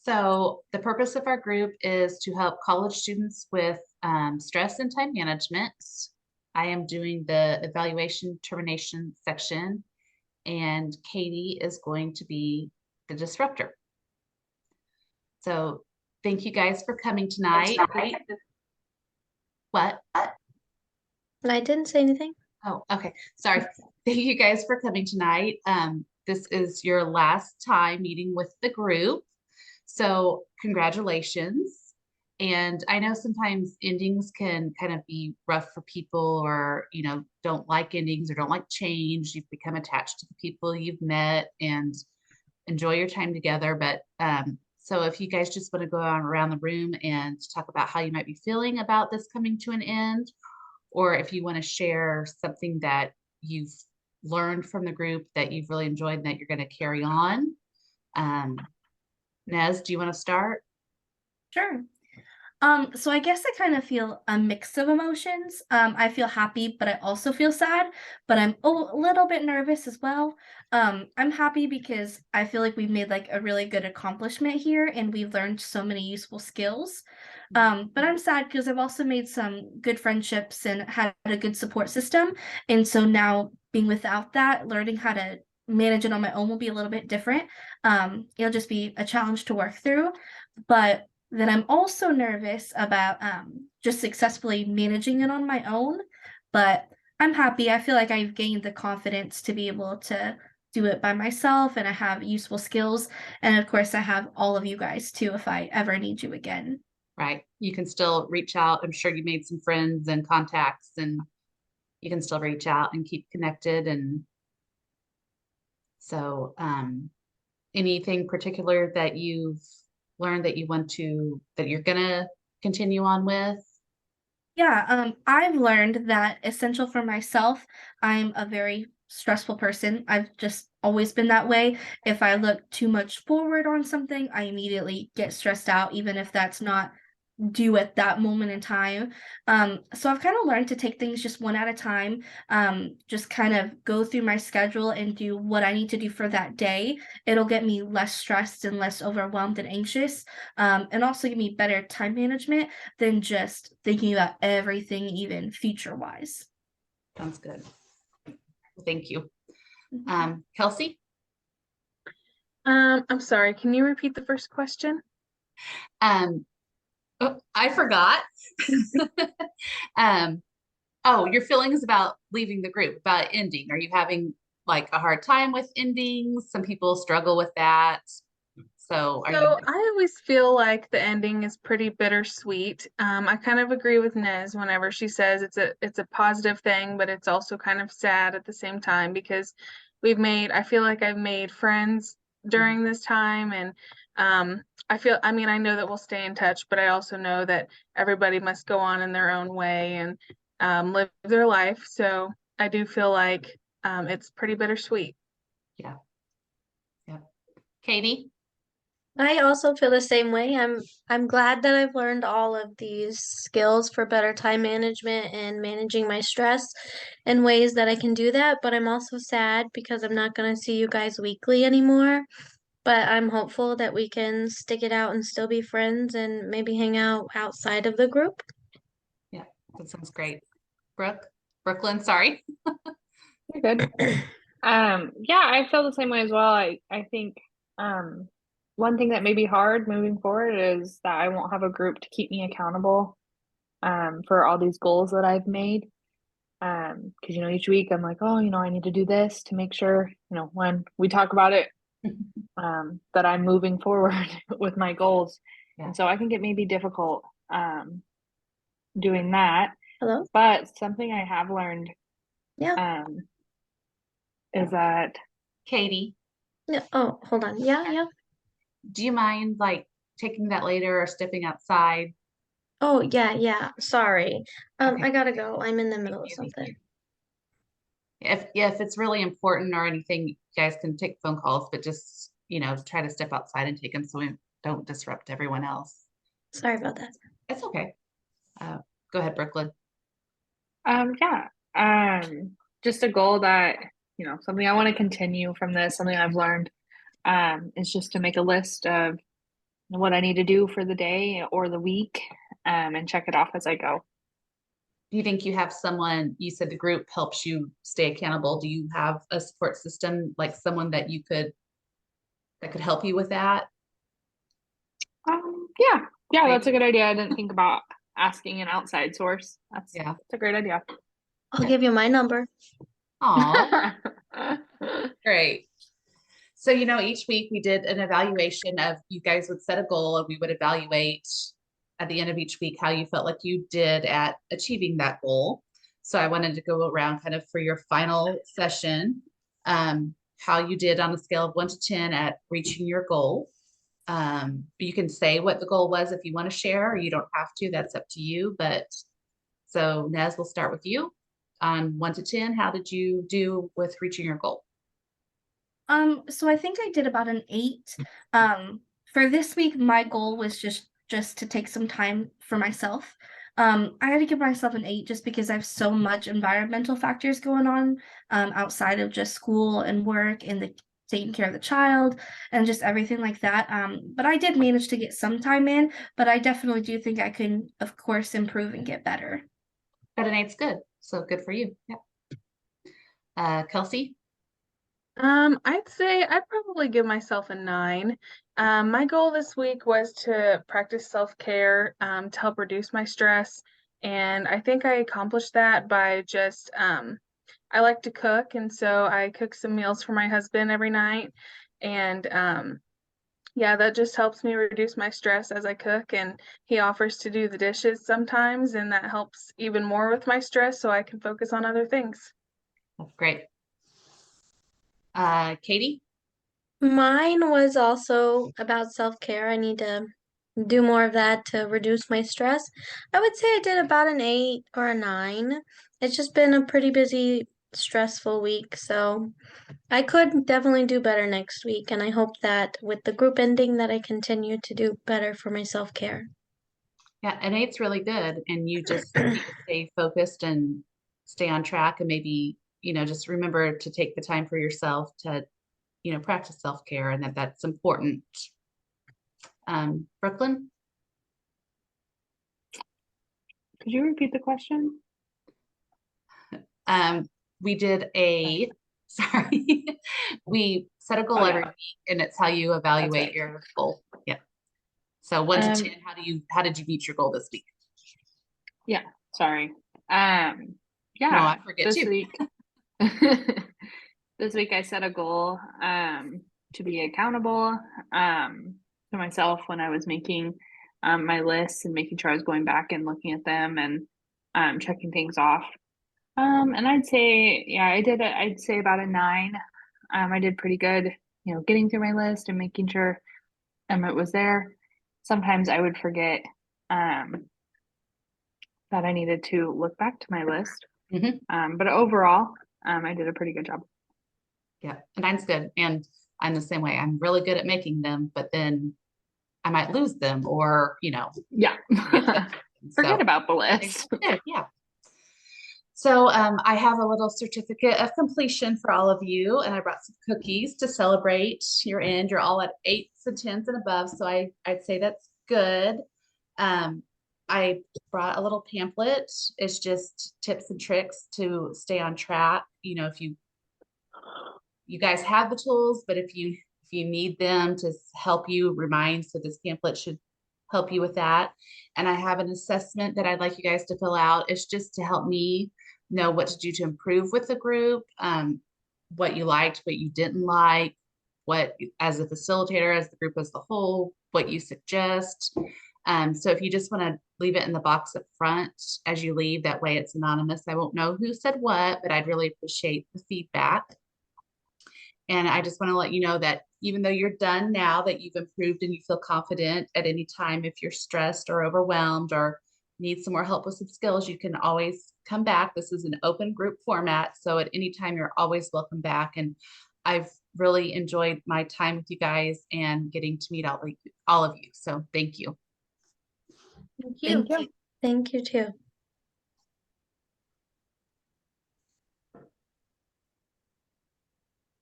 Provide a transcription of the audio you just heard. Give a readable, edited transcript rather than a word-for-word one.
So the purpose of our group is to help college students with stress and time management. I am doing the evaluation termination section, and Katie is going to be the disruptor. So thank you guys for coming tonight. What? I didn't say anything. Oh, okay. Sorry. Thank you guys for coming tonight. This is your last time meeting with the group. So congratulations. And I know sometimes endings can kind of be rough for people or, don't like endings or don't like change. You've become attached to the people you've met and enjoy your time together. But so if you guys just want to go around the room and talk about how you might be feeling about this coming to an end, or if you want to share something that you've learned from the group that you've really enjoyed and that you're going to carry on. Nez, do you want to start? Sure. So I guess I kind of feel a mix of emotions. I feel happy, but I also feel sad, but I'm a little bit nervous as well. I'm happy because I feel like we've made like a really good accomplishment here and we've learned so many useful skills. But I'm sad because I've also made some good friendships and had a good support system. And so now being without that, learning how to manage it on my own will be a little bit different. It'll just be a challenge to work through. But then I'm also nervous about just successfully managing it on my own, but I'm happy. I feel like I've gained the confidence to be able to do it by myself and I have useful skills. And of course, I have all of you guys too if I ever need you again. Right. You can still reach out. I'm sure you made some friends and contacts, and you can still reach out and keep connected. And so, anything particular that you've learned that that you're gonna continue on with? Yeah, I've learned that essential for myself, I'm a very stressful person. I've just always been that way. If I look too much forward on something, I immediately get stressed out, even if that's not due at that moment in time. So I've kind of learned to take things just one at a time, just kind of go through my schedule and do what I need to do for that day. It'll get me less stressed and less overwhelmed and anxious, and also give me better time management than just thinking about everything, even future wise. Sounds good. Thank you. Mhm. Kelsey? I'm sorry, can you repeat the first question? Um, oh, I forgot. um, oh, your feelings about leaving the group, about ending. Are you having like a hard time with endings? Some people struggle with that. So are you? So I always feel like the ending is pretty bittersweet. I kind of agree with Nez whenever she says it's a positive thing, but it's also kind of sad at the same time because I feel like I've made friends during this time and I mean I know that we'll stay in touch, but I also know that everybody must go on in their own way and live their life. So I do feel like it's pretty bittersweet. Yeah. Yeah. Katie? I also feel the same way. I'm glad that I've learned all of these skills for better time management and managing my stress in ways that I can do that, but I'm also sad because I'm not going to see you guys weekly anymore. But I'm hopeful that we can stick it out and still be friends and maybe hang out outside of the group. Yeah, that sounds great. Brooklyn, sorry. You're good. Yeah, I feel the same way as well. I think one thing that may be hard moving forward is that I won't have a group to keep me accountable for all these goals that I've made. Because each week I'm like, oh, I need to do this to make sure, when we talk about it, that I'm moving forward with my goals. Yeah. And so I think it may be difficult doing that. Hello? But something I have learned Yeah. is that Katie, Yeah. Oh, hold on. Yeah. do you mind like taking that later or stepping outside? Oh, yeah. Sorry. Okay. I gotta go. I'm in the Thank middle of you, thank something. you. If it's really important or anything, you guys can take phone calls, but just, try to step outside and take them so we don't disrupt everyone else. Sorry about that. It's okay. Go ahead, Brooklyn. Yeah. Just a goal that, something I want to continue from this, something I've learned, is just to make a list of what I need to do for the day or the week, and check it off as I go. Do you think you have someone, you said the group helps you stay accountable. Do you have a support system, like someone that that could help you with that? Yeah, that's a good idea. I didn't think about asking an outside source. That's a great idea. I'll give you my number. Aw, great. So, each week we did an evaluation of, you guys would set a goal and we would evaluate at the end of each week how you felt like you did at achieving that goal. So I wanted to go around kind of for your final session, how you did on a scale of 1 to 10 at reaching your goal. You can say what the goal was if you want to share, or you don't have to, that's up to you. But so Nez, we'll start with you. On 1 to 10, how did you do with reaching your goal? So I think I did about an 8. For this week, my goal was just to take some time for myself. I had to give myself an 8 just because I have so much environmental factors going on, outside of just school and work and the taking care of the child and just everything like that. But I did manage to get some time in, but I definitely do think I can, of course, improve and get better. But an 8's good. So good for you. Yeah. Kelsey? I'd say I'd probably give myself a 9. My goal this week was to practice self-care, to help reduce my stress. And I think I accomplished that by just, I like to cook. And so I cook some meals for my husband every night. And, yeah, that just helps me reduce my stress as I cook. And he offers to do the dishes sometimes. And that helps even more with my stress so I can focus on other things. That's great. Katie? Mine was also about self-care. I need to do more of that to reduce my stress. I would say I did about an 8 or a 9. It's just been a pretty busy, stressful week, so I could definitely do better next week, and I hope that with the group ending that I continue to do better for my self-care. Yeah, an 8's really good. And you just need to stay focused and stay on track, and maybe, just remember to take the time for yourself to, practice self-care, and that's important. Brooklyn? Could you repeat the question? We did sorry, we set a goal every week, and it's how you evaluate your goal. Yeah. So 1 to 10, how did you meet your goal this week? Yeah, sorry. No, I forget this too. week. This week I set a goal to be accountable to myself when I was making my lists and making sure I was going back and looking at them and checking things off. And I'd say, yeah, I'd say about a 9. I did pretty good, getting through my list and making sure it was there. Sometimes I would forget that I needed to look back to my list. But overall, I did a pretty good job. Yeah, and mine's good. And I'm the same way. I'm really good at making them, but then I might lose them, or, Yeah. Forget about the list. Yeah. So I have a little certificate of completion for all of you, and I brought some cookies to celebrate your end. You're all at 8s and 10s and above, so I'd say that's good. I brought a little pamphlet. It's just tips and tricks to stay on track. If you guys have the tools, but if you need them to help you remind, so this pamphlet should help you with that. And I have an assessment that I'd like you guys to fill out. It's just to help me know what to do to improve with the group, what you liked, what you didn't like, what, as a facilitator, as the group as the whole, what you suggest. So if you just want to leave it in the box up front as you leave, that way it's anonymous. I won't know who said what, but I'd really appreciate the feedback. And I just want to let you know that even though you're done now, that you've improved and you feel confident, at any time, if you're stressed or overwhelmed or need some more help with some skills, you can always come back. This is an open group format, so at any time you're always welcome back. And I've really enjoyed my time with you guys and getting to meet all of you. So thank you. Thank you. Thank you too.